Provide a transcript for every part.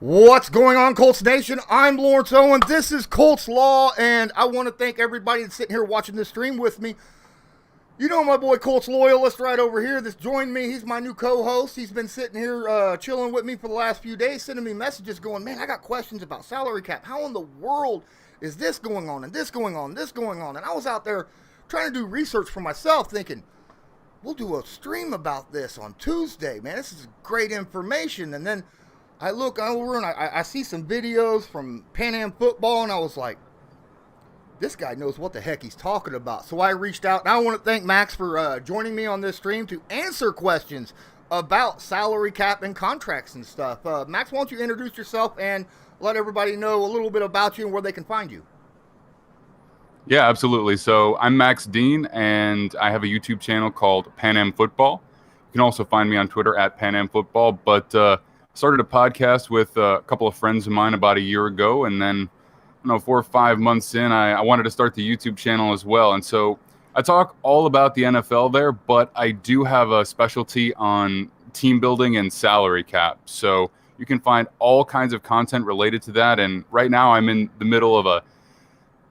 What's going on, Colts Nation? I'm Lawrence Owen. This is Colts Law, and I want to thank everybody that's sitting here watching this stream with me. You know my boy Colts Loyalist right over here that's joined me. He's my new co-host. He's been sitting here chilling with me for the last few days, sending me messages going, man, I got questions about salary cap. How in the world is this going on and this going on, this going on? And I was out there trying to do research for myself thinking, we'll do a stream about this on Tuesday, man. This is great information. And then I look over and I see some videos from Pan Am football, and I was like, this guy knows what the heck he's talking about. So I reached out, and I want to thank Max for joining me on this stream to answer questions about salary cap and contracts and stuff. Max, why don't you introduce yourself and let everybody know a little bit about you and where they can find you? Yeah, absolutely. So I'm Max Dean, and I have a YouTube channel called Pan Am Football. You can also find me on Twitter at Pan Am Football, but started a podcast with a couple of friends of mine about a year ago, and then 4 or 5 months in, I wanted to start the YouTube channel as well. And so I talk all about the NFL there, but I do have a specialty on team building and salary cap. So you can find all kinds of content related to that. And right now I'm in the middle of a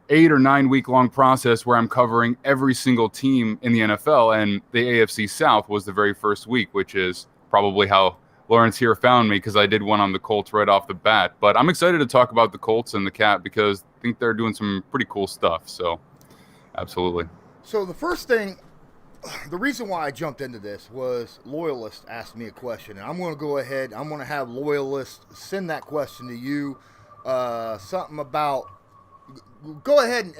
8 or 9 week long process where I'm covering every single team in the NFL. And the AFC South was the very first week, which is probably how Lawrence here found me, because I did one on the Colts right off the bat. But I'm excited to talk about the Colts and the cap because I think they're doing some pretty cool stuff. So, absolutely. So the first thing, the reason why I jumped into this was Loyalist asked me a question. And I'm going to go ahead, I'm going to have Loyalist send that question to you. Something about, go ahead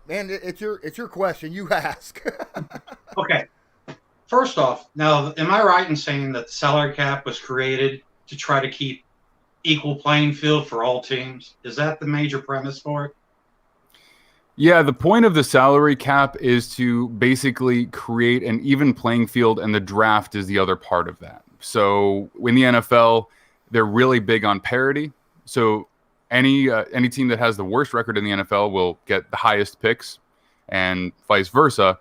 and it's your question. You ask. Okay. First off, now, am I right in saying that the salary cap was created to try to keep equal playing field for all teams? Is that the major premise for it? Yeah, the point of the salary cap is to basically create an even playing field, and the draft is the other part of that. So in the NFL, they're really big on parity. So any team that has the worst record in the NFL will get the highest picks, and vice versa.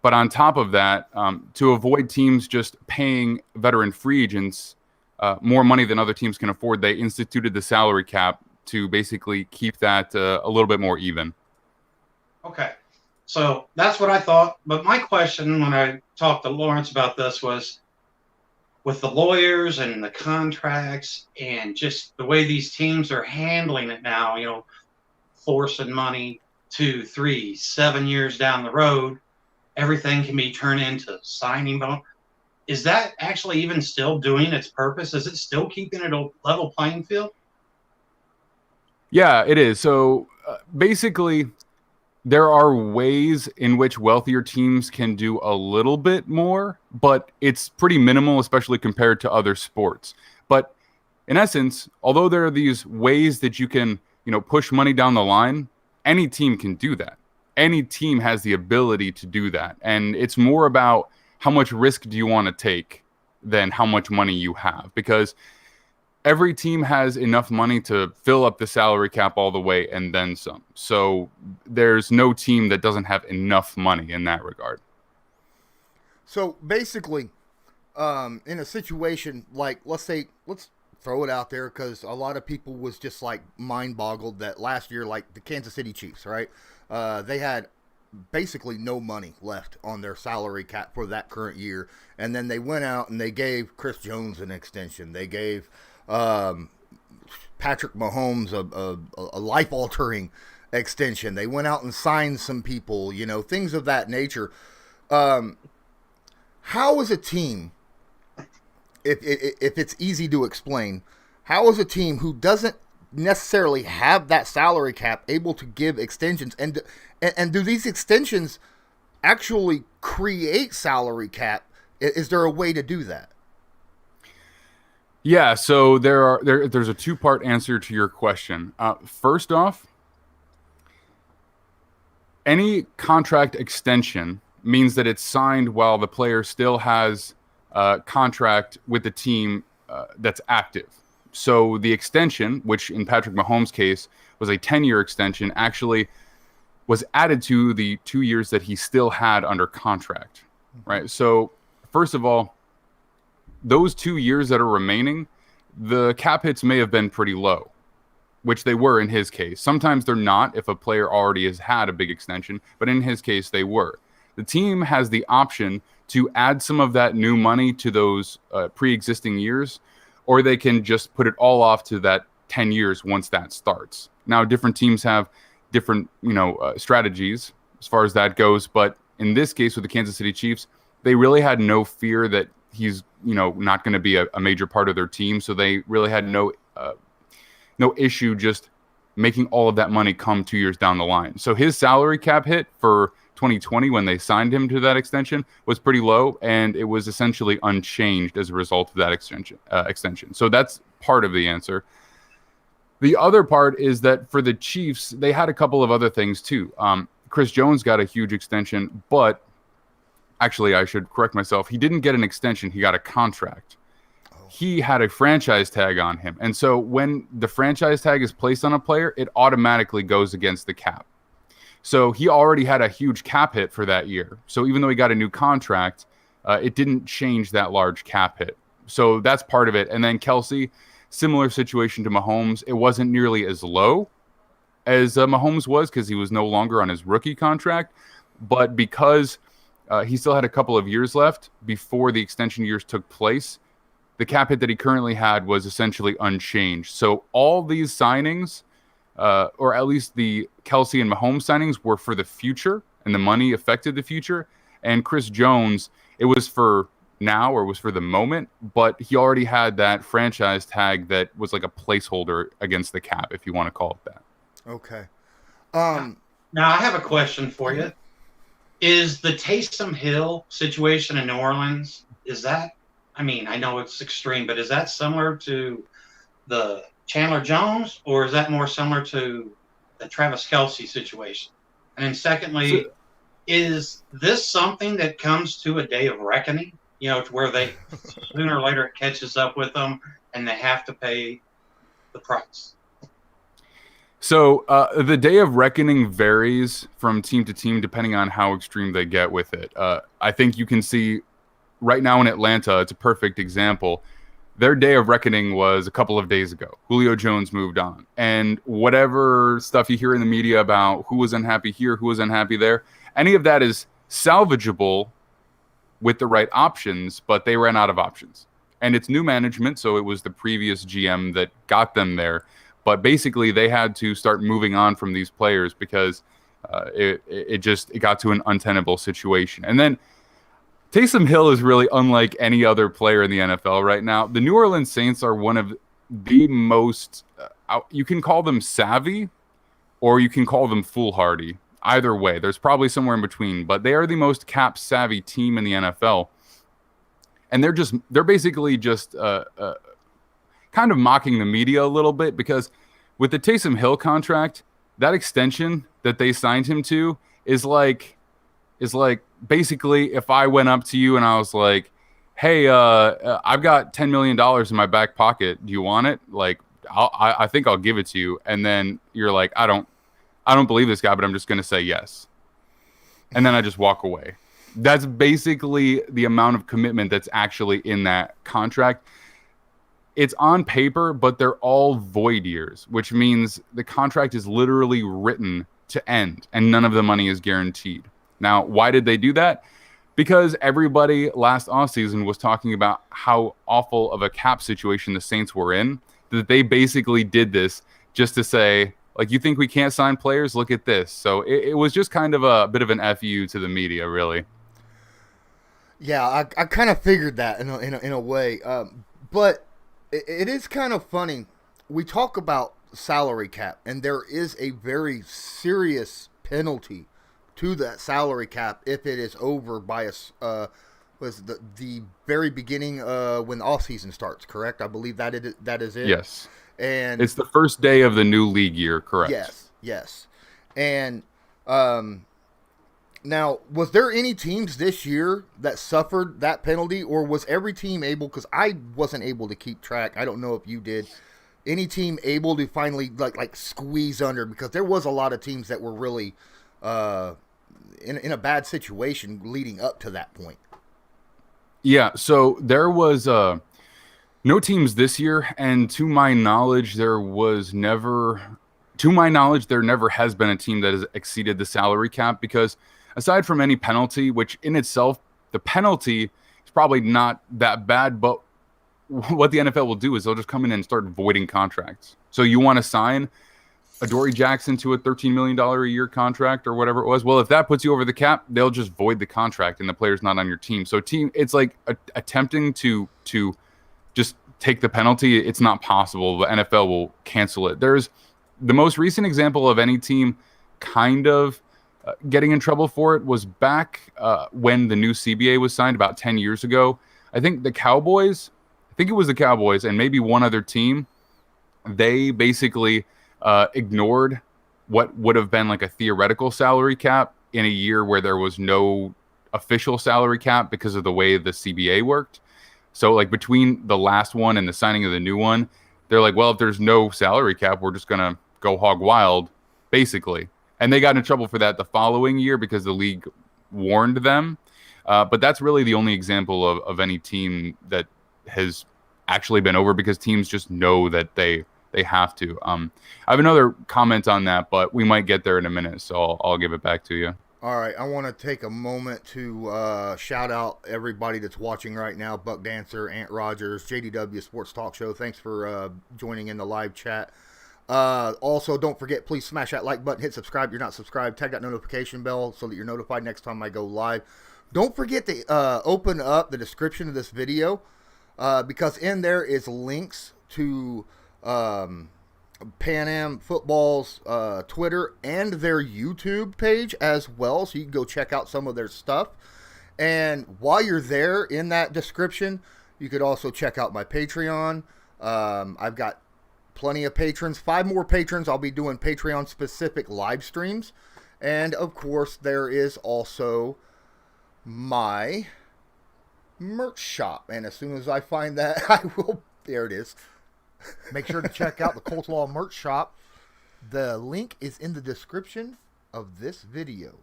But on top of that, to avoid teams just paying veteran free agents more money than other teams can afford, they instituted the salary cap to basically keep that a little bit more even. Okay. So that's what I thought. But my question when I talked to Lawrence about this was, with the lawyers and the contracts and just the way these teams are handling it now, forcing money 2, 3, 7 years down the road, everything can be turned into signing bonus. Is that actually even still doing its purpose? Is it still keeping it a level playing field? Yeah, it is. So basically, there are ways in which wealthier teams can do a little bit more, but it's pretty minimal, especially compared to other sports. But in essence, although there are these ways that you can, push money down the line, any team can do that. Any team has the ability to do that. And it's more about how much risk do you want to take than how much money you have. Because every team has enough money to fill up the salary cap all the way and then some. So there's no team that doesn't have enough money in that regard. So basically, in a situation like, let's throw it out there, because a lot of people was just like mind boggled that last year, like the Kansas City Chiefs, right? They had basically no money left on their salary cap for that current year. And then they went out and they gave Chris Jones an extension. They gave Patrick Mahomes a life-altering extension. They went out and signed some people, things of that nature. How is a team, if it's easy to explain, how is a team who doesn't necessarily have that salary cap able to give extensions, and do these extensions actually create salary cap? Is there a way to do that? Yeah, so there's a two-part answer to your question. First off, any contract extension means that it's signed while the player still has a contract with the team that's active. So the extension, which in Patrick Mahomes' case was a 10-year extension, actually was added to the 2 years that he still had under contract, right? So first of all, those 2 years that are remaining, the cap hits may have been pretty low, which they were in his case. Sometimes they're not if a player already has had a big extension, but in his case, they were. The team has the option to add some of that new money to those pre-existing years, or they can just put it all off to that 10 years once that starts. Now, different teams have different, strategies as far as that goes, but in this case with the Kansas City Chiefs, they really had no fear that he's, not going to be a major part of their team, so they really had no issue just making all of that money come 2 years down the line. So his salary cap hit for 2020 when they signed him to that extension was pretty low, and it was essentially unchanged as a result of that extension. So that's part of the answer. The other part is that for the Chiefs, they had a couple of other things too. Chris Jones got a huge extension, but actually I should correct myself. He didn't get an extension. He got a contract. He had a franchise tag on him. And so when the franchise tag is placed on a player, it automatically goes against the cap. So he already had a huge cap hit for that year. So even though he got a new contract, it didn't change that large cap hit. So that's part of it. And then Kelsey, similar situation to Mahomes. It wasn't nearly as low as Mahomes was because he was no longer on his rookie contract. But because he still had a couple of years left before the extension years took place, the cap hit that he currently had was essentially unchanged. So all these signings, or at least the Kelsey and Mahomes signings, were for the future, and the money affected the future. And Chris Jones, it was for now, or was for the moment, but he already had that franchise tag that was like a placeholder against the cap, if you want to call it that. Okay. Now I have a question for you. Is the Taysom Hill situation in New Orleans, I know it's extreme, but is that similar to the Chandler Jones, or is that more similar to the Travis Kelce situation? And then secondly, is this something that comes to a day of reckoning, to where they sooner or later it catches up with them and they have to pay the price? So the day of reckoning varies from team to team depending on how extreme they get with it. I think you can see right now in Atlanta, it's a perfect example. Their day of reckoning was a couple of days ago. Julio Jones moved on. And whatever stuff you hear in the media about who was unhappy here, who was unhappy there, any of that is salvageable with the right options, but they ran out of options. And it's new management, so it was the previous GM that got them there. But basically, they had to start moving on from these players because it got to an untenable situation. And then Taysom Hill is really unlike any other player in the NFL right now. The New Orleans Saints are one of the most, you can call them savvy or you can call them foolhardy. Either way, there's probably somewhere in between, but they are the most cap savvy team in the NFL. And they're basically just kind of mocking the media a little bit, because with the Taysom Hill contract, that extension that they signed him to is like basically if I went up to you and I was like, hey, I've got $10 million in my back pocket. Do you want it? Like, I think I'll give it to you. And then you're like, I don't believe this guy, but I'm just going to say yes. And then I just walk away. That's basically the amount of commitment that's actually in that contract. It's on paper, but they're all void years, which means the contract is literally written to end and none of the money is guaranteed. Now, why did they do that? Because everybody last offseason was talking about how awful of a cap situation the Saints were in, that they basically did this just to say, like, you think we can't sign players? Look at this. So it was just kind of a bit of an FU to the media, really. Yeah, I kind of figured that in a way. But it is kind of funny. We talk about salary cap, and there is a very serious penalty to that salary cap if it is over by was the very beginning when the offseason starts, correct? I believe that is it. Yes. And it's the first day of the new league year, correct? Yes. And now, was there any teams this year that suffered that penalty, or was every team able, because I wasn't able to keep track, I don't know if you did, any team able to finally like squeeze under, because there was a lot of teams that were really in a bad situation leading up to that point. Yeah, so there was No teams this year, and to my knowledge, there never has been a team that has exceeded the salary cap, because aside from any penalty, which in itself, the penalty is probably not that bad, but what the NFL will do is they'll just come in and start voiding contracts. So you want to sign Adoree Jackson to a $13 million a year contract or whatever it was. Well, if that puts you over the cap, they'll just void the contract and the player's not on your team. So it's like attempting to just take the penalty. It's not possible. The NFL will cancel it. There's the most recent example of any team kind of getting in trouble for it was back when the new CBA was signed about 10 years ago. I think it was the Cowboys and maybe one other team. They basically ignored what would have been like a theoretical salary cap in a year where there was no official salary cap because of the way the CBA worked. So like between the last one and the signing of the new one, they're like, well, if there's no salary cap, we're just going to go hog wild, basically. And they got in trouble for that the following year because the league warned them. But that's really the only example of any team that has actually been over, because teams just know that they have to. I have another comment on that, but we might get there in a minute, so I'll give it back to you. All right, I want to take a moment to shout out everybody that's watching right now. Buck Dancer, Ant Rogers, JDW Sports Talk Show. Thanks for joining in the live chat. Also, don't forget, please smash that like button, hit subscribe if you're not subscribed, tag that notification bell so that you're notified next time I go live. Don't forget to open up the description of this video because in there is links to Pan Am Football's Twitter and their YouTube page as well, so you can go check out some of their stuff. And while you're there in that description, you could also check out my Patreon. I've got plenty of patrons, 5 more patrons. I'll be doing Patreon specific live streams. And of course, there is also my merch shop, and as soon as I find that, there it is. Make sure to check out the Colts Law merch shop. The link is in the description of this video.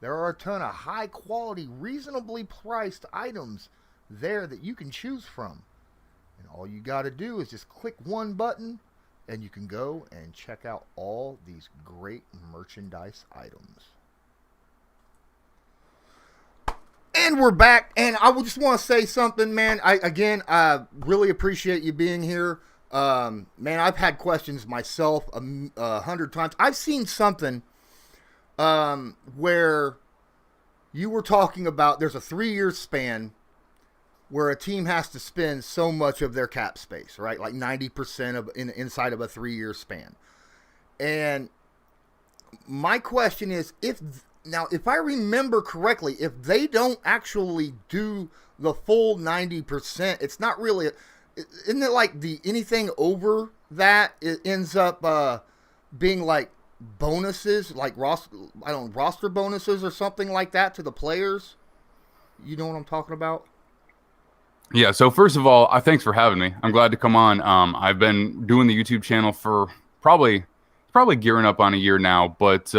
There are a ton of high quality, reasonably priced items there that you can choose from. And all you got to do is just click one button and you can go and check out all these great merchandise items. And we're back, and I just want to say something, man. I really appreciate you being here. Man, I've had questions myself 100 times. I've seen something where you were talking about there's a 3-year span where a team has to spend so much of their cap space, right? Like 90% inside of a 3-year span. And my question is, if I remember correctly, if they don't actually do the full 90%, it's not really isn't it like anything over that, it ends up being like bonuses, like roster bonuses or something like that to the players? You know what I'm talking about? Yeah, so first of all, thanks for having me. I'm glad to come on. I've been doing the YouTube channel for probably gearing up on a year now, but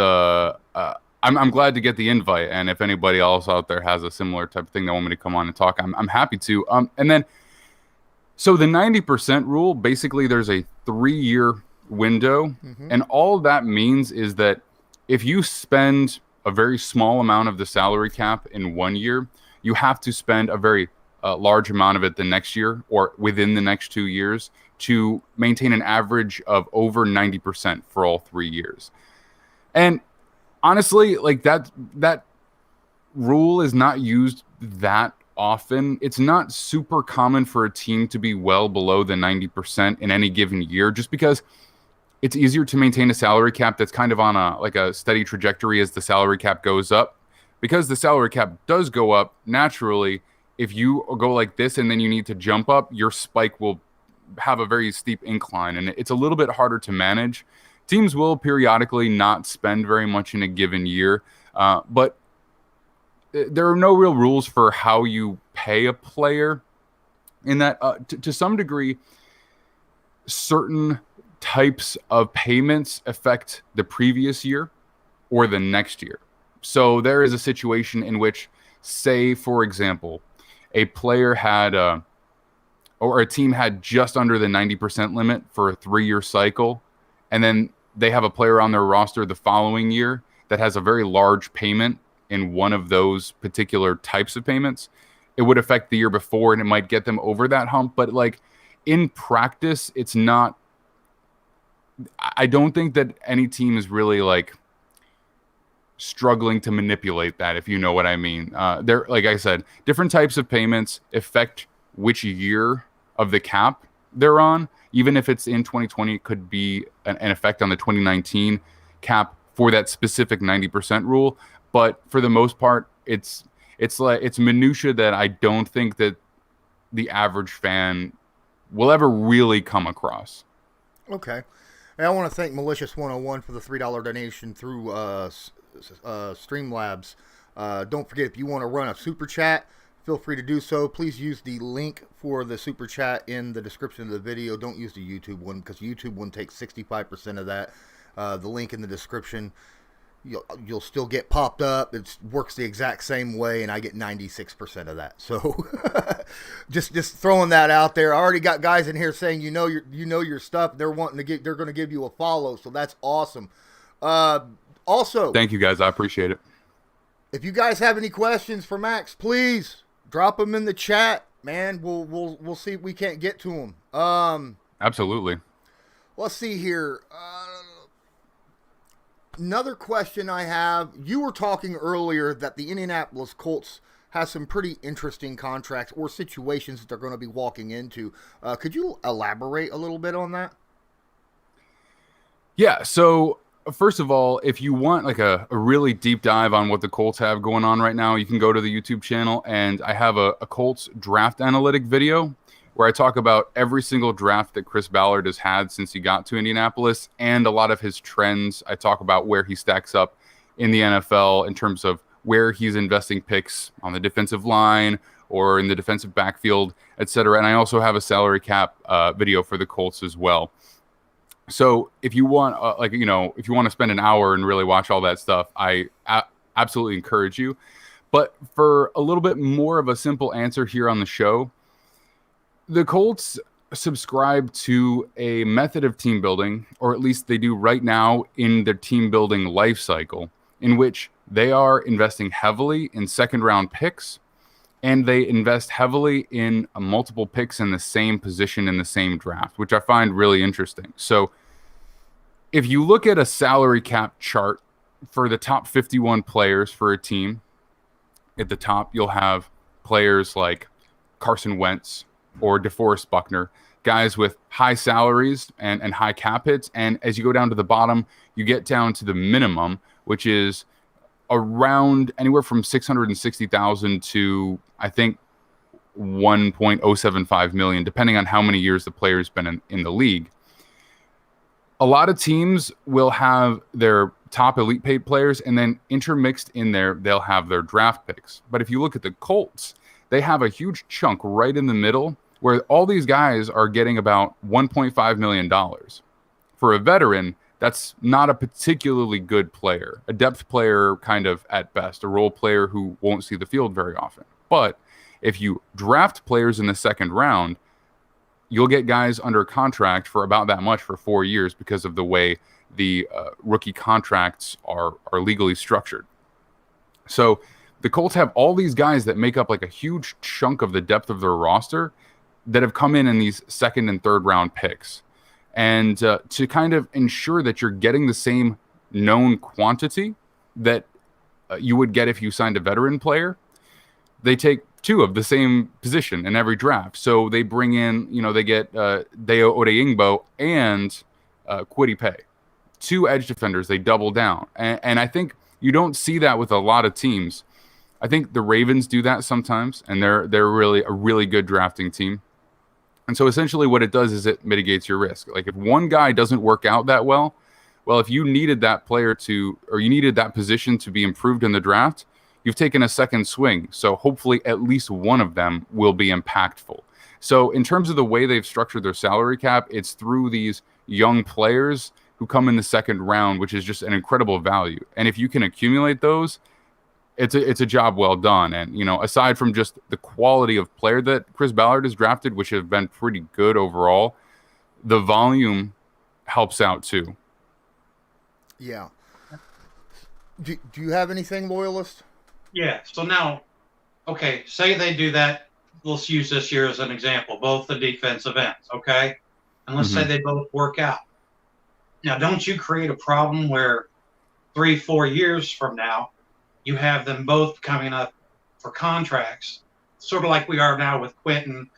I'm glad to get the invite. And if anybody else out there has a similar type of thing that want me to come on and talk, I'm happy to. And then, so the 90% rule, basically there's a 3-year window. Mm-hmm. And all that means is that if you spend a very small amount of the salary cap in 1 year, you have to spend a very large amount of it the next year or within the next 2 years to maintain an average of over 90% for all 3 years. And honestly, like that rule is not used that often. It's not super common for a team to be well below the 90% in any given year, just because it's easier to maintain a salary cap that's kind of on a steady trajectory as the salary cap goes up. Because the salary cap does go up naturally, if you go like this and then you need to jump up, your spike will have a very steep incline, and it's a little bit harder to manage. Teams will periodically not spend very much in a given year, but there are no real rules for how you pay a player in that. To some degree, certain types of payments affect the previous year or the next year. So there is a situation in which, say, for example, a player had or a team had just under the 90% limit for a 3-year cycle, and then they have a player on their roster the following year that has a very large payment in one of those particular types of payments, it would affect the year before and it might get them over that hump. But like in practice, it's not, I don't think that any team is really like struggling to manipulate that, if you know what I mean. They're, like I said, different types of payments affect which year of the cap they're on. Even if it's in 2020, it could be an effect on the 2019 cap for that specific 90% rule. But for the most part, it's minutia that I don't think that the average fan will ever really come across. Okay. And I want to thank Malicious 101 for the $3 donation through Streamlabs. Don't forget, if you want to run a super chat, feel free to do so. Please use the link for the super chat in the description of the video. Don't use the YouTube one, because YouTube one takes 65% of that. The link in the description, you'll still get popped up. It works the exact same way, and I get 96% of that. So just throwing that out there. I already got guys in here saying you know your stuff. They're going to give you a follow. So that's awesome. Also, thank you guys. I appreciate it. If you guys have any questions for Max, please drop them in the chat, man. We'll see if we can't get to them. Absolutely. Let's see here. Another question I have. You were talking earlier that the Indianapolis Colts has some pretty interesting contracts or situations that they're going to be walking into. Could you elaborate a little bit on that? Yeah, so first of all, if you want like a really deep dive on what the Colts have going on right now, you can go to the YouTube channel, and I have a Colts draft analytic video where I talk about every single draft that Chris Ballard has had since he got to Indianapolis and a lot of his trends. I talk about where he stacks up in the NFL in terms of where he's investing picks on the defensive line or in the defensive backfield, etc. And I also have a salary cap video for the Colts as well. So if you want, if you want to spend an hour and really watch all that stuff, I absolutely encourage you. But for a little bit more of a simple answer here on the show, the Colts subscribe to a method of team building, or at least they do right now in their team building life cycle, in which they are investing heavily in second-round picks, and they invest heavily in multiple picks in the same position in the same draft, which I find really interesting. So if you look at a salary cap chart for the top 51 players for a team, at the top you'll have players like Carson Wentz or DeForest Buckner, guys with high salaries and high cap hits. And as you go down to the bottom, you get down to the minimum, which is around anywhere from $660,000 to, I think, $1.075 million, depending on how many years the player's been in the league. A lot of teams will have their top elite paid players, and then intermixed in there, they'll have their draft picks. But if you look at the Colts, they have a huge chunk right in the middle where all these guys are getting about $1.5 million. For a veteran, that's not a particularly good player, a depth player kind of at best, a role player who won't see the field very often. But if you draft players in the second round, you'll get guys under contract for about that much for 4 years because of the way the rookie contracts are legally structured. So the Colts have all these guys that make up like a huge chunk of the depth of their roster that have come in these second and third round picks. And to kind of ensure that you're getting the same known quantity that you would get if you signed a veteran player, they take two of the same position in every draft. So they bring in, they get Deo Odeyingbo and Kwity Paye, two edge defenders. They double down. And I think you don't see that with a lot of teams. I think the Ravens do that sometimes, and they're really a really good drafting team. And so essentially what it does is it mitigates your risk. Like if one guy doesn't work out that well, if you needed that player or you needed that position to be improved in the draft, you've taken a second swing. So hopefully at least one of them will be impactful. So in terms of the way they've structured their salary cap, it's through these young players who come in the second round, which is just an incredible value. And if you can accumulate those, it's a job well done. And, aside from just the quality of player that Chris Ballard has drafted, which have been pretty good overall, the volume helps out too. Yeah. Do you have anything, Loyalist? Yeah. So now, okay, say they do that. Let's use this year as an example, both the defensive ends, okay? And let's say they both work out. Now, don't you create a problem where 3-4 years from now, you have them both coming up for contracts, sort of like we are now with Quentin,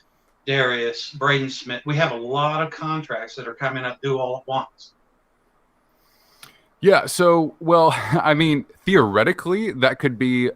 Darius, Braden Smith. We have a lot of contracts that are coming up due all at once. Yeah, so, well, I mean, theoretically, that could be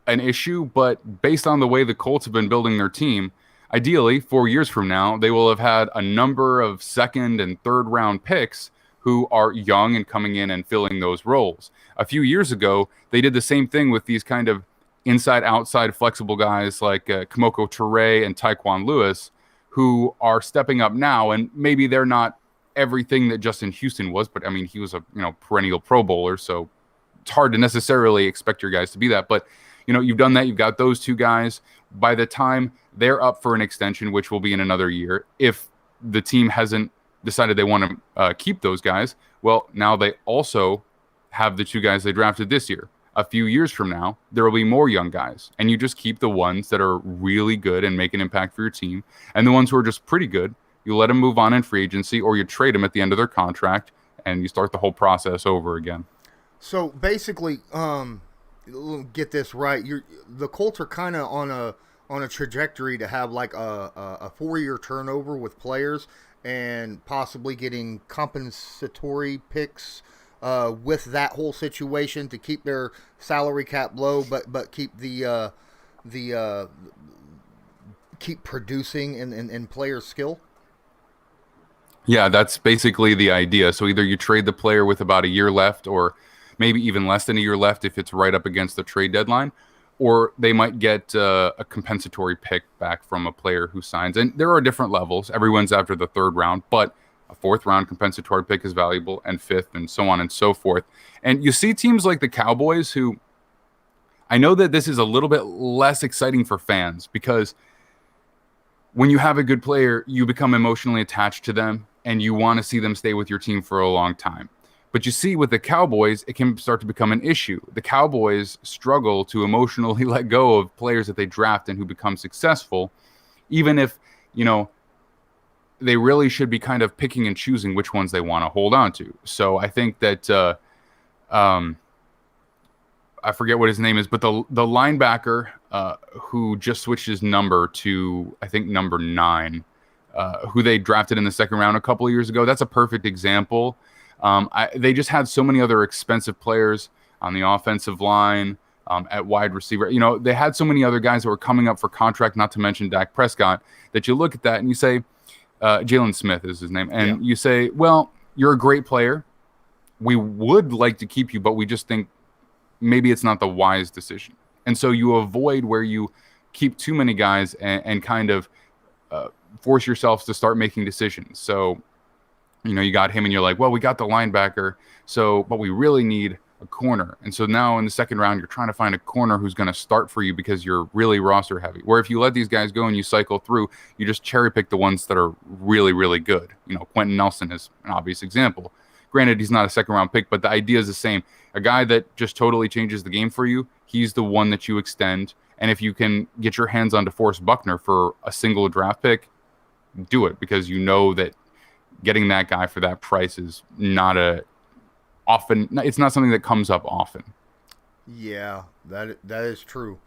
an issue, but based on the way the Colts have been building their team, ideally, 4 years from now, they will have had a number of second and third round picks who are young and coming in and filling those roles. A few years ago, they did the same thing with these kind of inside-outside flexible guys like Kamoko Toure and Tyquan Lewis, who are stepping up now, and maybe they're not everything that Justin Houston was, but I mean, he was a perennial Pro Bowler, so it's hard to necessarily expect your guys to be that. But you've done that. You've got those two guys. By the time they're up for an extension, which will be in another year, if the team hasn't decided they want to keep those guys, well, now they also have the two guys they drafted this year. A few years from now, there will be more young guys, and you just keep the ones that are really good and make an impact for your team, and the ones who are just pretty good, you let them move on in free agency, or you trade them at the end of their contract, and you start the whole process over again. So basically, get this right, the Colts are kind of on a trajectory to have like a 4-year turnover with players, and possibly getting compensatory picks with that whole situation to keep their salary cap low, but keep keep producing in player skill. Yeah, that's basically the idea. So either you trade the player with about a year left, or maybe even less than a year left if it's right up against the trade deadline, or they might get a compensatory pick back from a player who signs. And there are different levels. Everyone's after the third round, but a fourth round compensatory pick is valuable, and fifth, and so on and so forth. And you see teams like the Cowboys, who, I know that this is a little bit less exciting for fans, because when you have a good player, you become emotionally attached to them, and you want to see them stay with your team for a long time. But you see, with the Cowboys, it can start to become an issue. The Cowboys struggle to emotionally let go of players that they draft and who become successful, even if, they really should be kind of picking and choosing which ones they want to hold on to. So I think that, I forget what his name is, but the linebacker who just switched his number to, I think, number 9, who they drafted in the second round a couple of years ago, that's a perfect example. They just had so many other expensive players on the offensive line, at wide receiver. They had so many other guys that were coming up for contract, not to mention Dak Prescott, that you look at that and you say, Jalen Smith is his name, and you say, well, you're a great player. We would like to keep you, but we just think maybe it's not the wise decision. And so you avoid where you keep too many guys and kind of force yourselves to start making decisions. So, you got him and you're like, well, we got the linebacker, but we really need a corner. And so now in the second round, you're trying to find a corner who's going to start for you because you're really roster heavy. Where if you let these guys go and you cycle through, you just cherry pick the ones that are really, really good. Quentin Nelson is an obvious example. Granted, he's not a second round pick, but the idea is the same. A guy that just totally changes the game for you, he's the one that you extend. And if you can get your hands on DeForest Buckner for a single draft pick, do it, because you know that getting that guy for that price is it's not something that comes up often. Yeah, that is true.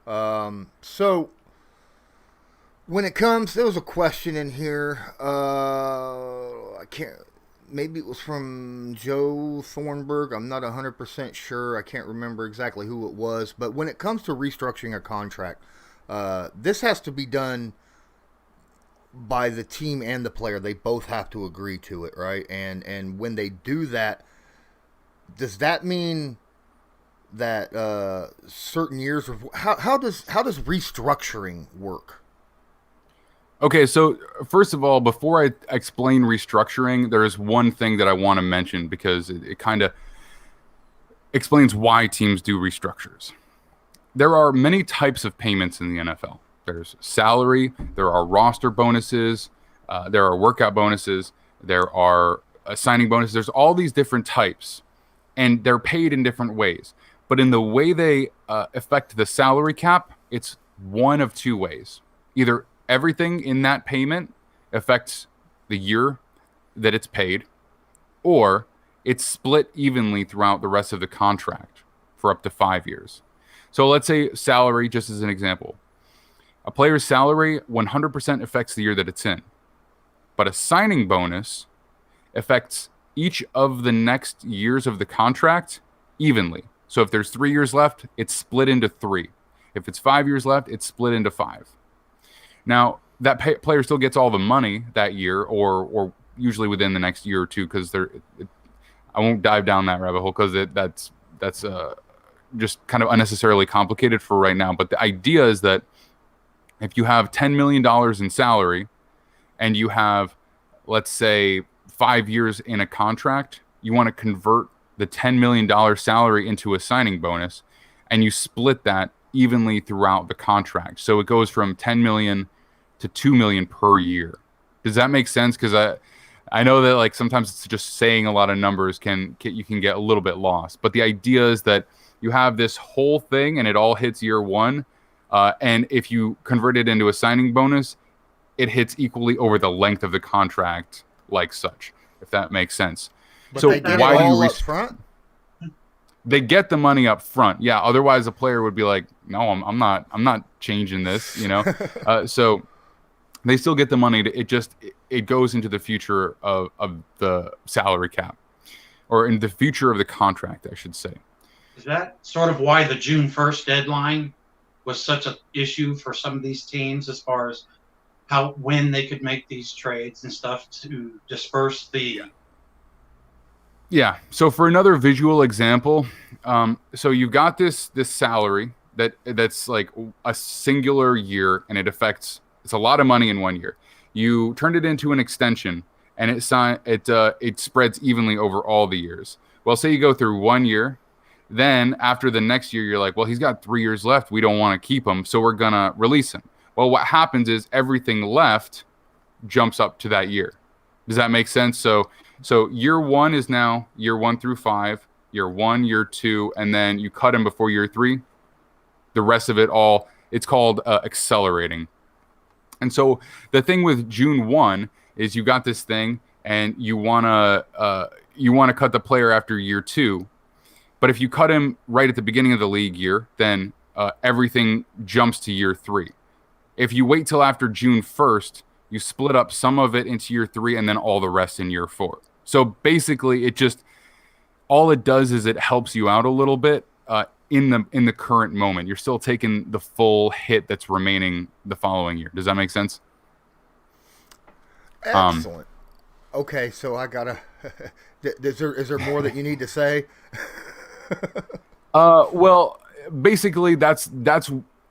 So when it comes, there was a question in here. Maybe it was from Joe Thornburg. I'm not 100% sure. I can't remember exactly who it was. But when it comes to restructuring a contract, this has to be done by the team and the player. They both have to agree to it, right? And when they do that, does that mean that certain years of how does restructuring work? Okay, so first of all, before I explain restructuring, there is one thing that I want to mention, because it kind of explains why teams do restructures. there are many types of payments in the NFL. There's salary, there are roster bonuses, there are workout bonuses, there are signing bonuses. There's all these different types, and they're paid in different ways. But in the way they affect the salary cap, it's one of two ways. Either everything in that payment affects the year that it's paid, or it's split evenly throughout the rest of the contract for up to 5 years. So let's say salary, just as an example. A player's salary 100% affects the year that it's in. But a signing bonus affects each of the next years of the contract evenly. So if there's 3 years left, it's split into 3. If it's 5 years left, it's split into 5. Now, that player still gets all the money that year, or usually within the next year or two, because I won't dive down that rabbit hole because that's just kind of unnecessarily complicated for right now. But the idea is that if you have $10 million in salary and you have, let's say, 5 years in a contract, you want to convert the $10 million salary into a signing bonus, and you split that evenly throughout the contract. So it goes from 10 million to 2 million per year. Does that make sense? Because I know that like sometimes it's just saying a lot of numbers you can get a little bit lost. But the idea is that you have this whole thing and it all hits year one. And if you convert it into a signing bonus, it hits equally over the length of the contract, like such, if that makes sense. But so they get why it do all you up front? They get the money up front. Yeah. Otherwise a player would be like, no, I'm not changing this, you know? So they still get the money. It goes into the future of the salary cap, or in the future of the contract, I should say. Is that sort of why the June 1st deadline was such an issue for some of these teams, as far as when they could make these trades and stuff to disperse the... Yeah. So for another visual example, so you've got this salary that's like a singular year, and it's a lot of money in 1 year. You turned it into an extension, and it spreads evenly over all the years. Well, say you go through 1 year, then after the next year, you're like, well, he's got 3 years left. We don't want to keep him, so we're gonna release him. Well, what happens is everything left jumps up to that year. Does that make sense? So year one is now year 1 through 5, year 1, year 2, and then you cut him before year 3. The rest of it all, it's called accelerating. And so the thing with June 1 is you got this thing, and you wanna cut the player after year 2, but if you cut him right at the beginning of the league year, then everything jumps to year 3. If you wait till after June 1st, you split up some of it into year 3 and then all the rest in year 4. So basically, all it does is it helps you out a little bit in the current moment. You're still taking the full hit that's remaining the following year. Does that make sense? Excellent. Okay, so I gotta. Is there more that you need to say? Well, basically, that's.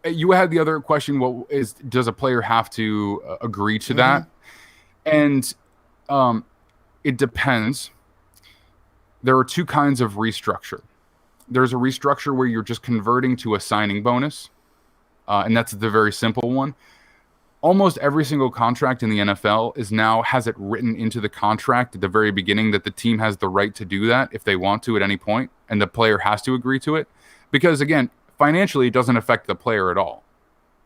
You had the other question. Does a player have to agree to that? And it depends. There are two kinds of restructure. There's a restructure where you're just converting to a signing bonus, and that's the very simple one. Almost every single contract in the NFL has it written into the contract at the very beginning that the team has the right to do that if they want to at any point, and the player has to agree to it. Because again, financially, it doesn't affect the player at all.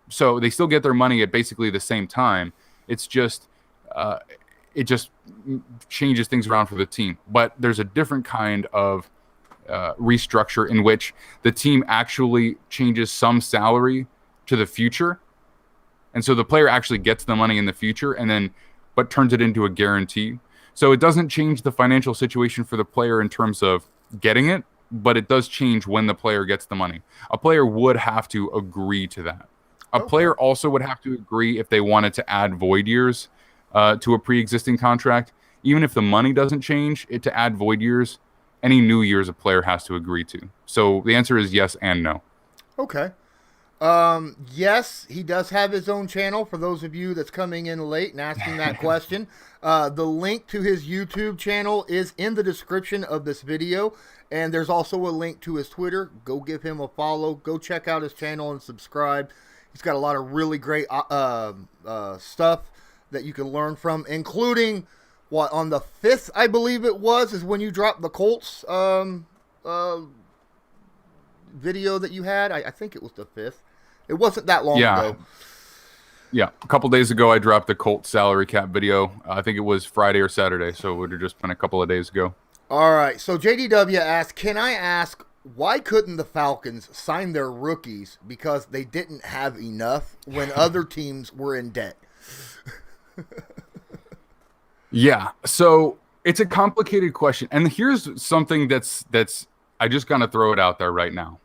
So they still get their money at basically the same time. It's just, it just changes things around for the team. But there's a different kind of restructure in which the team actually changes some salary to the future. And so the player actually gets the money in the future but turns it into a guarantee. So it doesn't change the financial situation for the player in terms of getting it, but it does change when the player gets the money. A player would have to agree to that. A player also would have to agree if they wanted to add void years to a pre-existing contract. Even if the money doesn't change, to add void years, any new years a player has to agree to. So the answer is yes and no. Okay. Yes, he does have his own channel. For those of you that's coming in late and asking that question, the link to his YouTube channel is in the description of this video, and there's also a link to his Twitter. Go give him a follow. Go check out his channel and subscribe. He's got a lot of really great stuff that you can learn from, including what on the 5th, I believe it was, is when you dropped the Colts video that you had. I think it was the 5th. It wasn't that long ago. Yeah, a couple days ago, I dropped the Colts salary cap video. I think it was Friday or Saturday, so it would have just been a couple of days ago. All right, so JDW asked, can I ask, why couldn't the Falcons sign their rookies because they didn't have enough when other teams were in debt? Yeah, so it's a complicated question. And here's something that's I just gotta throw it out there right now.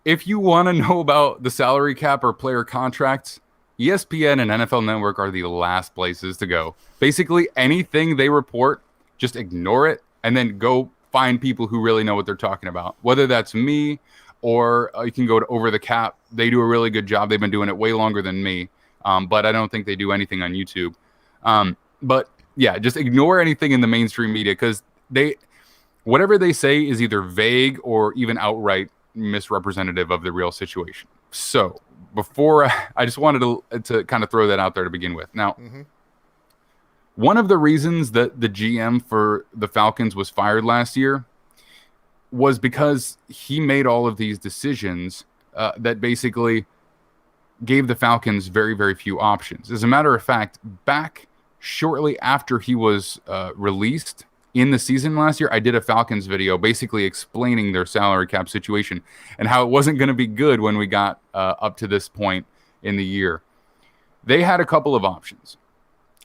If you want to know about the salary cap or player contracts, ESPN and NFL Network are the last places to go. Basically, anything they report, just ignore it and then go find people who really know what they're talking about. Whether that's me or you can go to Over the Cap. They do a really good job. They've been doing it way longer than me, but I don't think they do anything on YouTube. But yeah, just ignore anything in the mainstream media because whatever they say is either vague or even outright misrepresentative of the real situation. So before I just wanted to kind of throw that out there to begin with. Now, one of the reasons that the GM for the Falcons was fired last year was because he made all of these decisions that basically gave the Falcons very, very few options. As a matter of fact, back shortly after he was released in the season last year, I did a Falcons video basically explaining their salary cap situation and how it wasn't going to be good when we got up to this point in the year. They had a couple of options.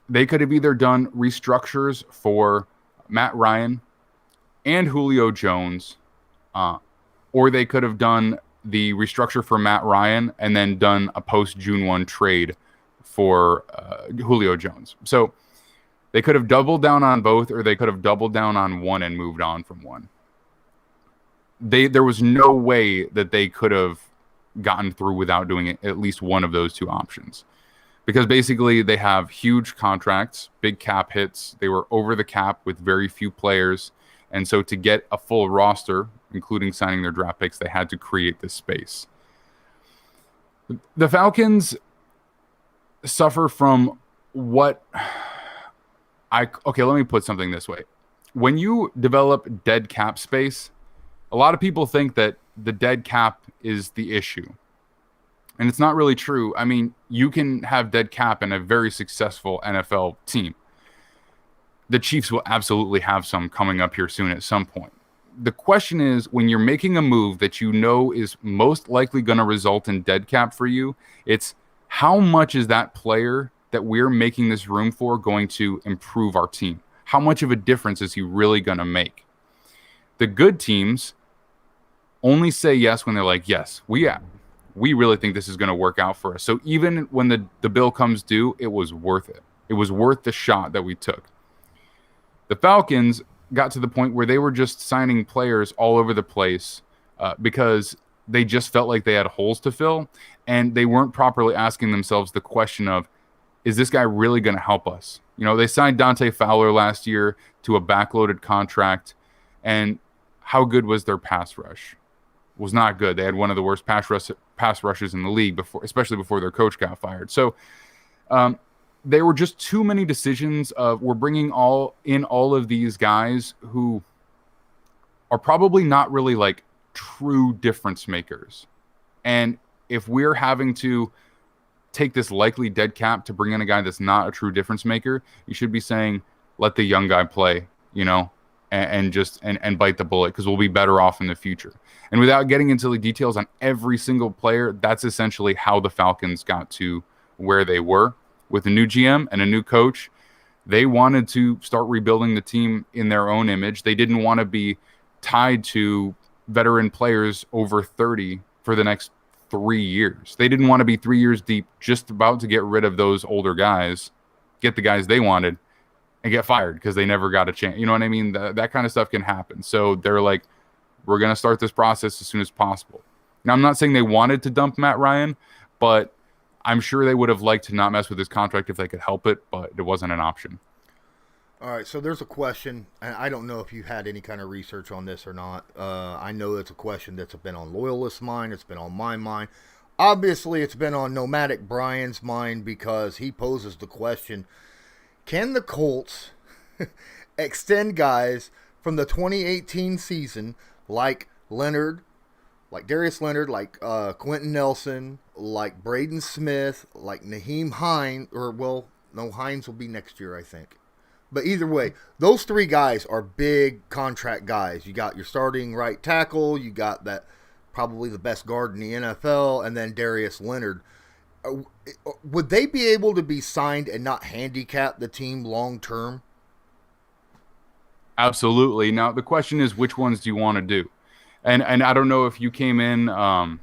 They could have either done restructures for Matt Ryan and Julio Jones, or they could have done the restructure for Matt Ryan and then done a post-June 1 trade for Julio Jones. So they could have doubled down on both, or they could have doubled down on one and moved on from one. There was no way that they could have gotten through without doing at least one of those two options. Because basically they have huge contracts, big cap hits. They were over the cap with very few players. And so to get a full roster, including signing their draft picks, they had to create this space. The Falcons suffer from what... Okay, let me put something this way. When you develop dead cap space, a lot of people think that the dead cap is the issue. And it's not really true. I mean, you can have dead cap in a very successful NFL team. The Chiefs will absolutely have some coming up here soon at some point. The question is, when you're making a move that you know is most likely going to result in dead cap for you, it's how much is that player that we're making this room for going to improve our team? How much of a difference is he really going to make? The good teams only say yes when they're like, yes, we really think this is going to work out for us. So even when the bill comes due, it was worth it. It was worth the shot that we took. The Falcons got to the point where they were just signing players all over the place because they just felt like they had holes to fill, and they weren't properly asking themselves the question of, is this guy really going to help us? You know, they signed Dante Fowler last year to a backloaded contract, and how good was their pass rush? It was not good. They had one of the worst pass rushes in the league, especially before their coach got fired. So there were just too many decisions of we're bringing all of these guys who are probably not really like true difference makers. And if we're having to take this likely dead cap to bring in a guy that's not a true difference maker, you should be saying, let the young guy play, you know, and bite the bullet, because we'll be better off in the future. And without getting into the details on every single player, that's essentially how the Falcons got to where they were. With a new GM and a new coach, they wanted to start rebuilding the team in their own image. They didn't want to be tied to veteran players over 30 for the next 3 years. They didn't want to be 3 years deep, just about to get rid of those older guys, get the guys they wanted, and get fired because they never got a chance. You know what I mean? That kind of stuff can happen. So they're like, we're going to start this process as soon as possible. Now, I'm not saying they wanted to dump Matt Ryan, but I'm sure they would have liked to not mess with his contract if they could help it, but it wasn't an option. All right, so there's a question, and I don't know if you had any kind of research on this or not. I know it's a question that's been on Loyalist's mind. It's been on my mind. Obviously, it's been on Nomadic Brian's mind because he poses the question, can the Colts extend guys from the 2018 season like Leonard, like Darius Leonard, like Quentin Nelson, like Braden Smith, like Naheem Hines, Hines will be next year, I think. But either way, those three guys are big contract guys. You got your starting right tackle, you got that probably the best guard in the NFL, and then Darius Leonard. Would they be able to be signed and not handicap the team long term? Absolutely. Now, the question is, which ones do you want to do? And I don't know if you came in to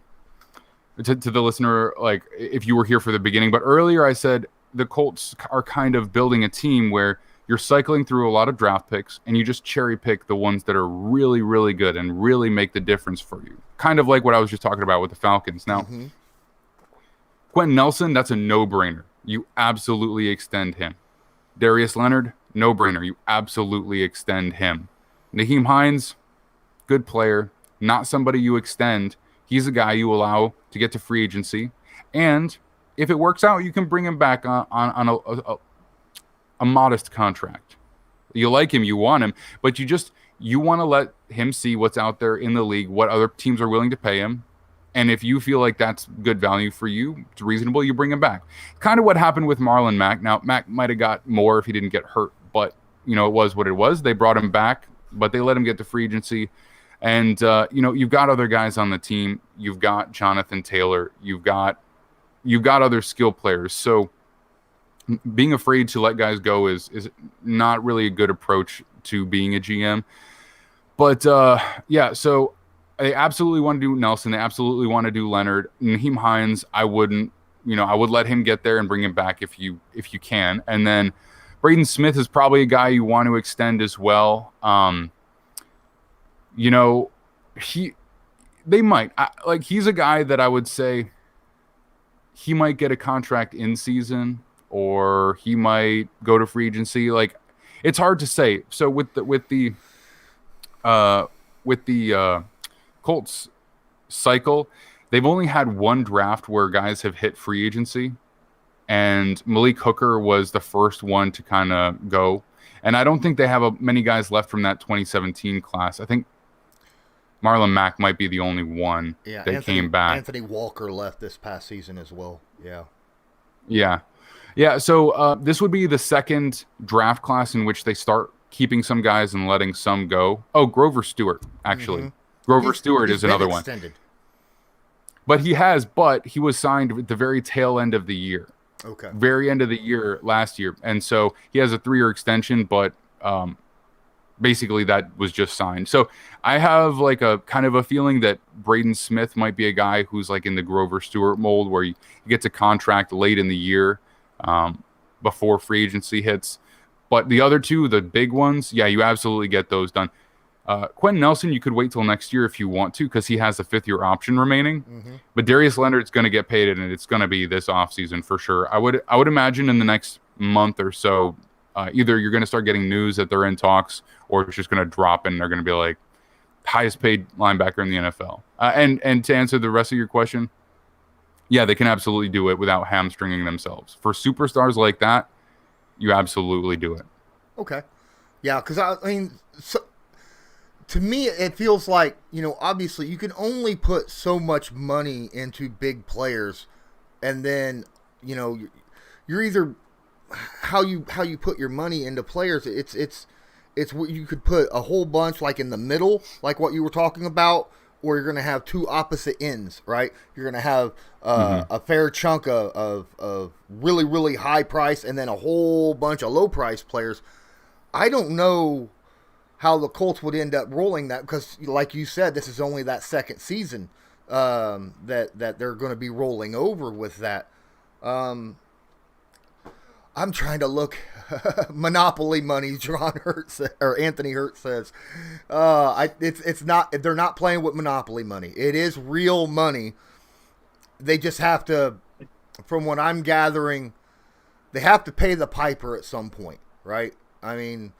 the listener, like if you were here for the beginning, but earlier I said the Colts are kind of building a team where you're cycling through a lot of draft picks and you just cherry pick the ones that are really, really good and really make the difference for you. Kind of like what I was just talking about with the Falcons. Now, Quentin Nelson, that's a no-brainer. You absolutely extend him. Darius Leonard, no-brainer. You absolutely extend him. Naheem Hines, good player. Not somebody you extend. He's a guy you allow to get to free agency. And if it works out, you can bring him back on a modest contract. You like him, you want him, but you want to let him see what's out there in the league, what other teams are willing to pay him. And if you feel like that's good value for you, it's reasonable, you bring him back. Kind of what happened with Marlon Mack. Now, Mack might have got more if he didn't get hurt, but it was what it was. They brought him back, but they let him get to free agency. And, you've got other guys on the team. You've got Jonathan Taylor. You've got other skill players. So being afraid to let guys go is not really a good approach to being a GM. But, so they absolutely want to do Nelson. They absolutely want to do Leonard. Naheem Hines, I wouldn't. I would let him get there and bring him back if you can. And then Braden Smith is probably a guy you want to extend as well. They might. He's a guy that I would say he might get a contract in season or he might go to free agency. Like, it's hard to say. So with the Colts cycle, they've only had one draft where guys have hit free agency, and Malik Hooker was the first one to kind of go. And I don't think they have many guys left from that 2017 class. I think Marlon Mack might be the only one that came back. Anthony Walker left this past season as well. Yeah. So this would be the second draft class in which they start keeping some guys and letting some go. Oh, Grover Stewart, actually. Mm-hmm. Grover Stewart is another one. But he was signed at the very tail end of the year. Okay. Very end of the year last year. And so he has a 3-year extension, but basically that was just signed. So I have like a kind of a feeling that Braden Smith might be a guy who's like in the Grover Stewart mold where he gets a contract late in the year before free agency hits. But the other two, the big ones, you absolutely get those done. Quentin Nelson, you could wait till next year if you want to because he has a 5th-year option remaining. Mm-hmm. But Darius Leonard's going to get paid, and it's going to be this offseason for sure. I would imagine in the next month or so, either you're going to start getting news that they're in talks or it's just going to drop and they're going to be like highest paid linebacker in the NFL. And to answer the rest of your question, they can absolutely do it without hamstringing themselves. For superstars like that, you absolutely do it. Okay. Yeah, because to me, it feels like, obviously you can only put so much money into big players, and then, you're either how you put your money into players. It's what you could put a whole bunch like in the middle, like what you were talking about, or you're going to have two opposite ends, right? You're going to have a fair chunk of really, really high price and then a whole bunch of low price players. I don't know how the Colts would end up rolling that because, like you said, this is only that second season that they're going to be rolling over with that. I'm trying to look. Monopoly money, John Hurt or Anthony Hurt says. It's not. They're not playing with Monopoly money. It is real money. They just have to, from what I'm gathering, they have to pay the piper at some point, right? I mean,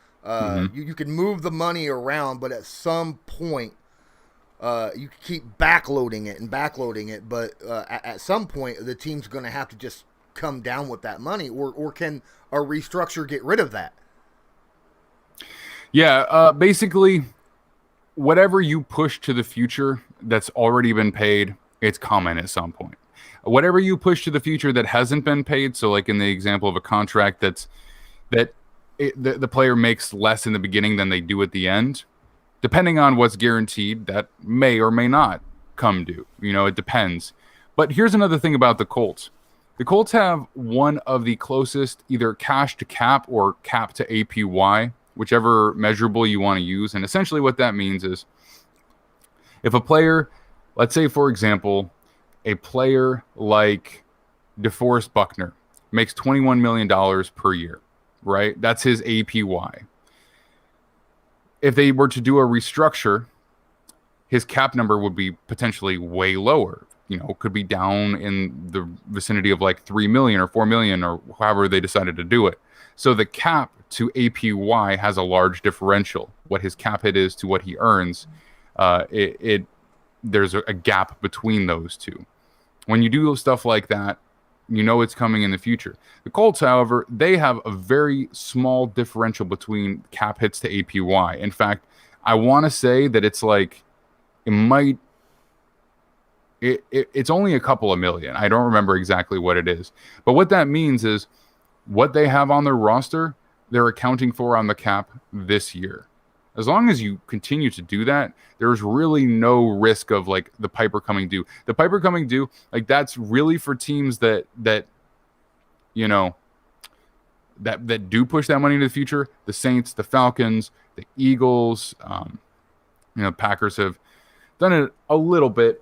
you can move the money around, but at some point, you can keep backloading it. But at some point, the team's going to have to just come down with that money, or can a restructure get rid of that? Yeah, basically, whatever you push to the future that's already been paid, it's coming at some point. Whatever you push to the future that hasn't been paid, so like in the example of a contract the player makes less in the beginning than they do at the end, depending on what's guaranteed, that may or may not come due. It depends. But here's another thing about the Colts. The Colts have one of the closest either cash to cap or cap to APY, whichever measurable you want to use. And essentially what that means is if a player, let's say, for example, a player like DeForest Buckner makes $21 million per year, right? That's his APY. If they were to do a restructure, his cap number would be potentially way lower. Could be down in the vicinity of like 3 million or 4 million or however they decided to do it. So the cap to APY has a large differential. What his cap hit is to what he earns, there's a gap between those two. When you do stuff like that, it's coming in the future. The Colts, however, they have a very small differential between cap hits to APY. In fact, I want to say that it's like it's only a couple of million. I don't remember exactly what it is. But what that means is what they have on their roster, they're accounting for on the cap this year. As long as you continue to do that, there's really no risk of like the piper coming due. The piper coming due, like that's really for teams that do push that money into the future. The Saints, the Falcons, the Eagles, Packers have done it a little bit.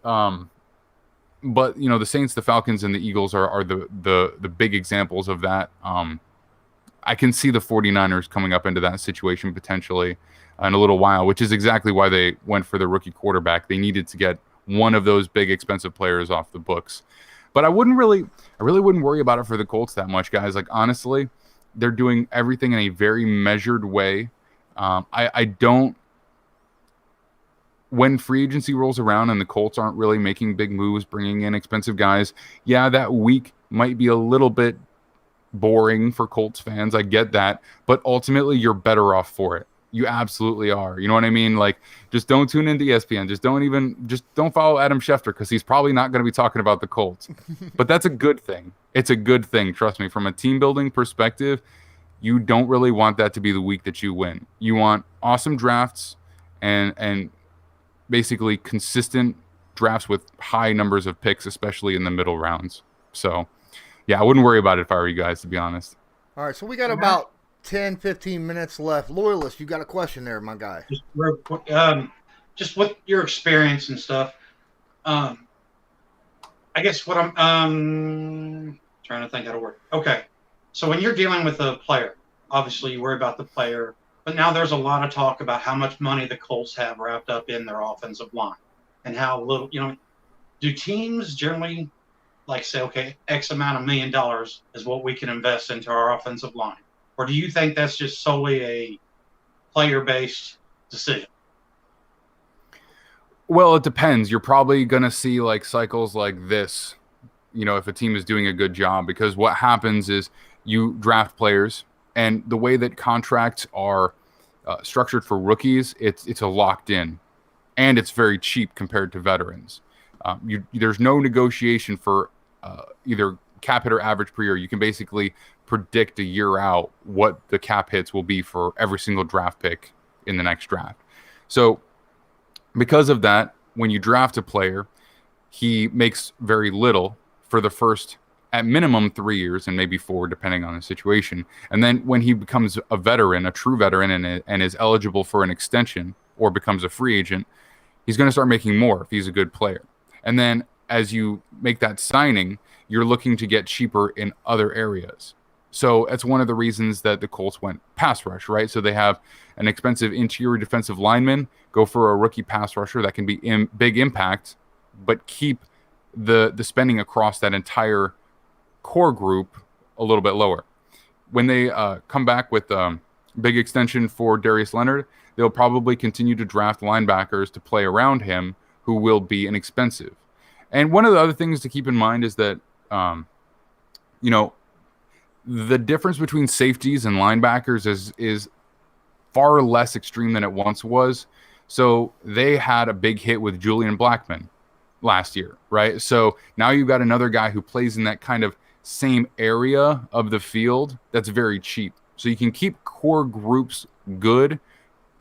But the Saints, the Falcons, and the Eagles are the big examples of that. I can see the 49ers coming up into that situation potentially in a little while, which is exactly why they went for the rookie quarterback. They needed to get one of those big expensive players off the books. But I really wouldn't worry about it for the Colts that much, guys. Like, honestly, they're doing everything in a very measured way. I don't. When free agency rolls around and the Colts aren't really making big moves, bringing in expensive guys, yeah, that week might be a little bit boring for Colts fans. I get that. But ultimately, you're better off for it. You absolutely are. You know what I mean? Like, just don't tune into ESPN. Just don't follow Adam Schefter because he's probably not going to be talking about the Colts. But that's a good thing. It's a good thing. Trust me. From a team building perspective, you don't really want that to be the week that you win. You want awesome drafts and basically consistent drafts with high numbers of picks, especially in the middle rounds. So, yeah, I wouldn't worry about it if I were you guys, to be honest. All right, so we got about 10, 15 minutes left. Loyalist, you got a question there, my guy. Just real quick, just with your experience and stuff. I guess what I'm trying to think how to work. Okay, so when you're dealing with a player, obviously you worry about the player. But now there's a lot of talk about how much money the Colts have wrapped up in their offensive line and how little, do teams generally like say, okay, X amount of $1 million is what we can invest into our offensive line? Or do you think that's just solely a player-based decision? Well, it depends. You're probably going to see like cycles like this, if a team is doing a good job, because what happens is you draft players. And the way that contracts are structured for rookies, it's a locked in, and it's very cheap compared to veterans. There's no negotiation for either cap hit or average per year. You can basically predict a year out what the cap hits will be for every single draft pick in the next draft. So because of that, when you draft a player, he makes very little for the first at minimum 3 years and maybe 4, depending on the situation. And then when he becomes a veteran, a true veteran, and is eligible for an extension or becomes a free agent, he's going to start making more if he's a good player. And then as you make that signing, you're looking to get cheaper in other areas. So that's one of the reasons that the Colts went pass rush, right? So they have an expensive interior defensive lineman, go for a rookie pass rusher that can be big impact, but keep the spending across that entire core group a little bit lower. When they come back with big extension for Darius Leonard, they'll probably continue to draft linebackers to play around him who will be inexpensive. And one of the other things to keep in mind is that, the difference between safeties and linebackers is far less extreme than it once was. So they had a big hit with Julian Blackmon last year, right? So now you've got another guy who plays in that kind of same area of the field that's very cheap. So you can keep core groups good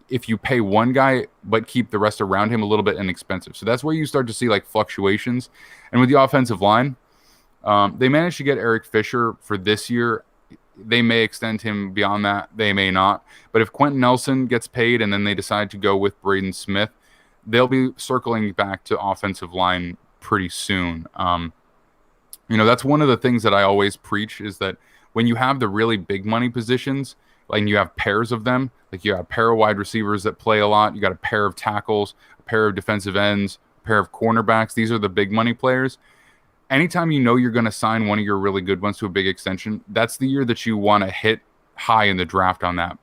if you pay one guy, but keep the rest around him a little bit inexpensive. So that's where you start to see like fluctuations. And with the offensive line, they managed to get Eric Fisher for this year. They may extend him beyond that. They may not. But if Quentin Nelson gets paid and then they decide to go with Braden Smith, they'll be circling back to offensive line pretty soon. That's one of the things that I always preach is that when you have the really big money positions, like you have pairs of them, like you have a pair of wide receivers that play a lot, you got a pair of tackles, a pair of defensive ends, a pair of cornerbacks. These are the big money players. Anytime you know you're going to sign one of your really good ones to a big extension, that's the year that you want to hit high in the draft on that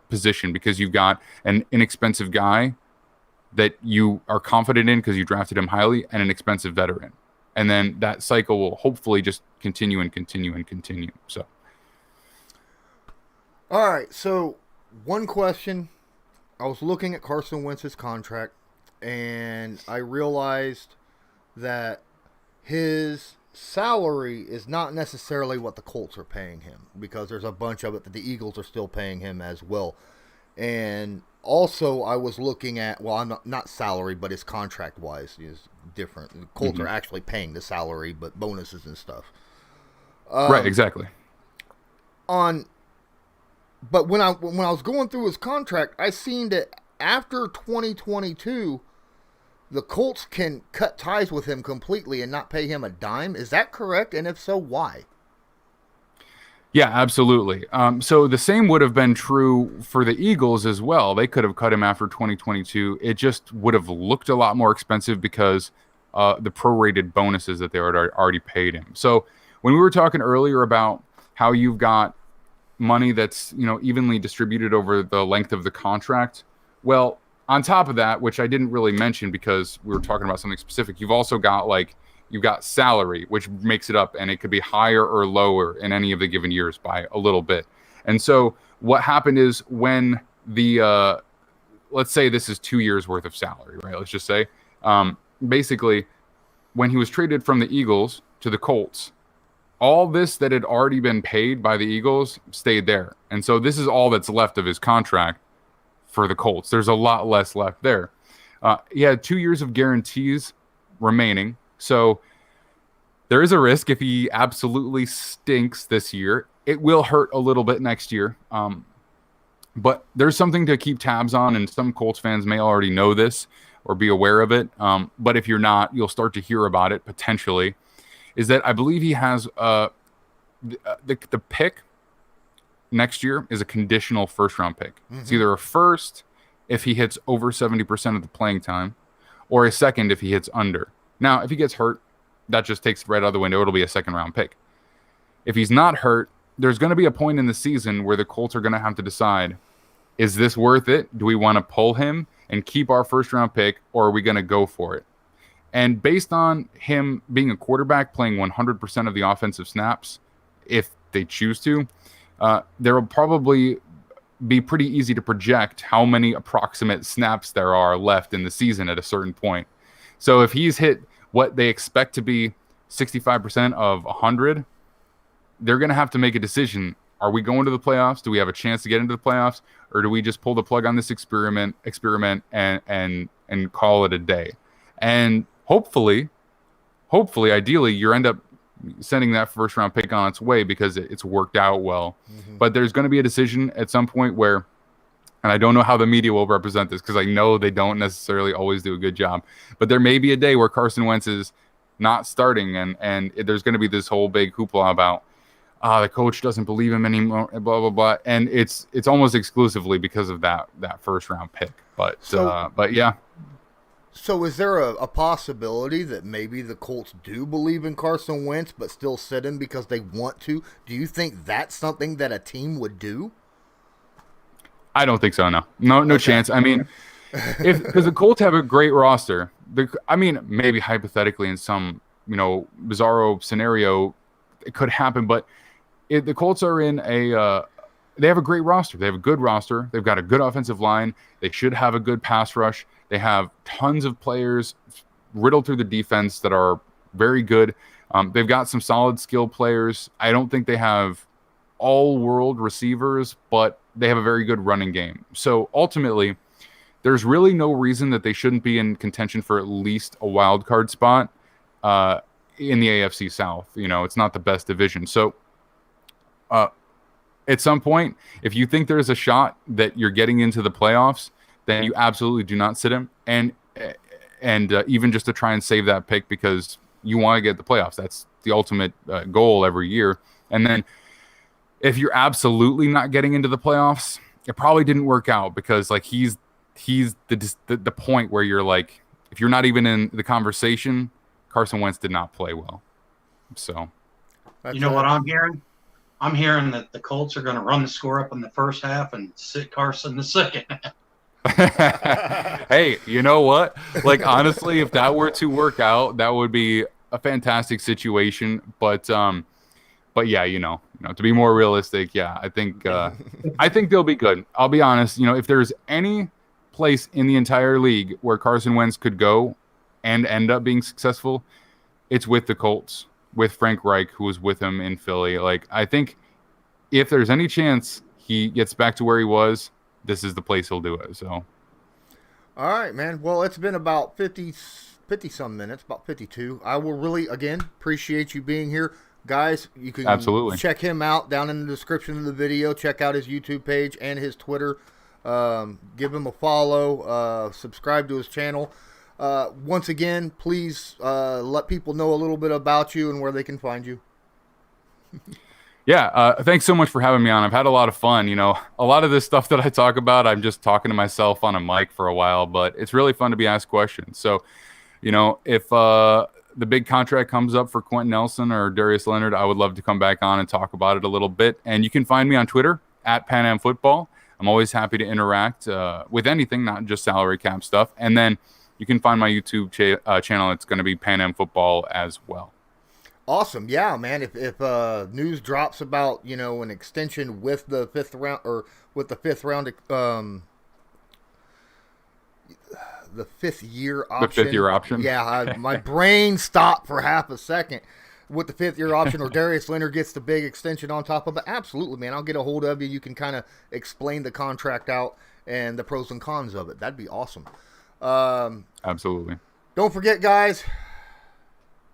position, because you've got an inexpensive guy that you are confident in because you drafted him highly, and an expensive veteran. And then that cycle will hopefully just continue and continue and continue. So, all right. So one question, I was looking at Carson Wentz's contract and I realized that his salary is not necessarily what the Colts are paying him, because there's a bunch of it that the Eagles are still paying him as well. And also I was looking at, well, I'm not salary, but his contract wise is different. The Colts are actually paying the salary, but bonuses and stuff. Right, exactly. But when I was going through his contract, I seen that after 2022, the Colts can cut ties with him completely and not pay him a dime. Is that correct? And if so, why? Yeah, absolutely. So the same would have been true for the Eagles as well. They could have cut him after 2022. It just would have looked a lot more expensive because the prorated bonuses that they already paid him. So when we were talking earlier about how you've got money that's evenly distributed over the length of the contract, well, on top of that, which I didn't really mention because we were talking about something specific, you've also got you've got salary, which makes it up, and it could be higher or lower in any of the given years by a little bit. And so what happened is when the, let's say this is 2 years worth of salary, right? Let's just say, basically when he was traded from the Eagles to the Colts, all this that had already been paid by the Eagles stayed there. And so this is all that's left of his contract for the Colts. There's a lot less left there. He had 2 years of guarantees remaining. So there is a risk if he absolutely stinks this year. It will hurt a little bit next year. But there's something to keep tabs on, and some Colts fans may already know this or be aware of it. But if you're not, you'll start to hear about it potentially, is that I believe he has the pick next year is a conditional first-round pick. Mm-hmm. It's either a first if he hits over 70% of the playing time, or a second if he hits under. Now, if he gets hurt, that just takes it right out of the window. It'll be a second-round pick. If he's not hurt, there's going to be a point in the season where the Colts are going to have to decide, is this worth it? Do we want to pull him and keep our first-round pick, or are we going to go for it? And based on him being a quarterback, playing 100% of the offensive snaps, if they choose to, there will probably be pretty easy to project how many approximate snaps there are left in the season at a certain point. So if he's hit what they expect to be 65% of 100, they're going to have to make a decision. Are we going to the playoffs? Do we have a chance to get into the playoffs? Or do we just pull the plug on this experiment and call it a day? And hopefully, ideally, you end up sending that first round pick on its way because it's worked out well. Mm-hmm. But there's going to be a decision at some point where, and I don't know how the media will represent this because I know they don't necessarily always do a good job, but there may be a day where Carson Wentz is not starting and there's going to be this whole big hoopla about the coach doesn't believe him anymore, blah blah blah, and it's almost exclusively because of that first round pick. But yeah. So is there a possibility that maybe the Colts do believe in Carson Wentz but still sit him because they want to? Do you think that's something that a team would do? I don't think so. No chance. I mean, because the Colts have a great roster. Maybe hypothetically in some bizarro scenario, it could happen. But the Colts are in they have a great roster. They have a good roster. They've got a good offensive line. They should have a good pass rush. They have tons of players riddled through the defense that are very good. They've got some solid skill players. I don't think they have all-world receivers, but they have a very good running game. So ultimately, there's really no reason that they shouldn't be in contention for at least a wild card spot in the AFC South. It's not the best division. So at some point, if you think there's a shot that you're getting into the playoffs, then you absolutely do not sit him, and even just to try and save that pick because you want to get the playoffs. That's the ultimate goal every year. And then if you're absolutely not getting into the playoffs, it probably didn't work out because he's the point where you're like, if you're not even in the conversation, Carson Wentz did not play well. So, you know what I'm hearing? I'm hearing that the Colts are going to run the score up in the first half and sit Carson in the second half. Hey, you know what? Honestly, if that were to work out, that would be a fantastic situation. But yeah, to be more realistic, yeah, I think they'll be good. I'll be honest. If there's any place in the entire league where Carson Wentz could go and end up being successful, it's with the Colts, with Frank Reich, who was with him in Philly. I think if there's any chance he gets back to where he was, this is the place he'll do it. So, all right, man. Well, it's been about 50 some minutes, about 52. I will really, again, appreciate you being here. Guys, you can absolutely check him out down in the description of the video. Check out his YouTube page and his Twitter. Give him a follow. Subscribe to his channel. Once again, please let people know a little bit about you and where they can find you. Yeah, thanks so much for having me on. I've had a lot of fun. A lot of this stuff that I talk about, I'm just talking to myself on a mic for a while, but it's really fun to be asked questions. So, if the big contract comes up for Quentin Nelson or Darius Leonard, I would love to come back on and talk about it a little bit. And you can find me on Twitter at PanAmFootball. I'm always happy to interact with anything, not just salary cap stuff. And then you can find my YouTube channel. It's going to be Pan Am Football as well. Awesome. Yeah, man. If news drops about, an extension with the fifth round the 5th year option. The 5th year option. Yeah, my brain stopped for half a second. With the 5th year option, or Darius Leonard gets the big extension on top of it, absolutely, man. I'll get a hold of you. You can kind of explain the contract out and the pros and cons of it. That'd be awesome. Absolutely. Don't forget, guys,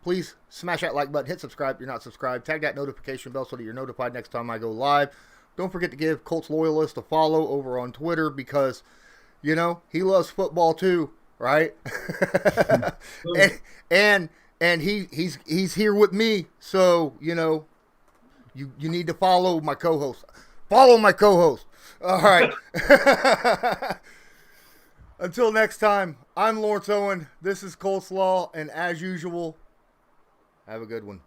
please smash that like button, hit subscribe if you're not subscribed, tag that notification bell so that you're notified next time I go live. Don't forget to give Colts Loyalist a follow over on Twitter because, he loves football too, right? and he's here with me, so, you need to follow my co-host. Follow my co-host. All right. Until next time, I'm Lawrence Owen. This is Colts Law, and as usual, have a good one.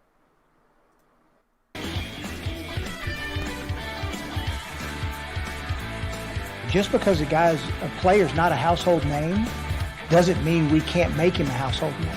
Just because a player's not a household name doesn't mean we can't make him a household name.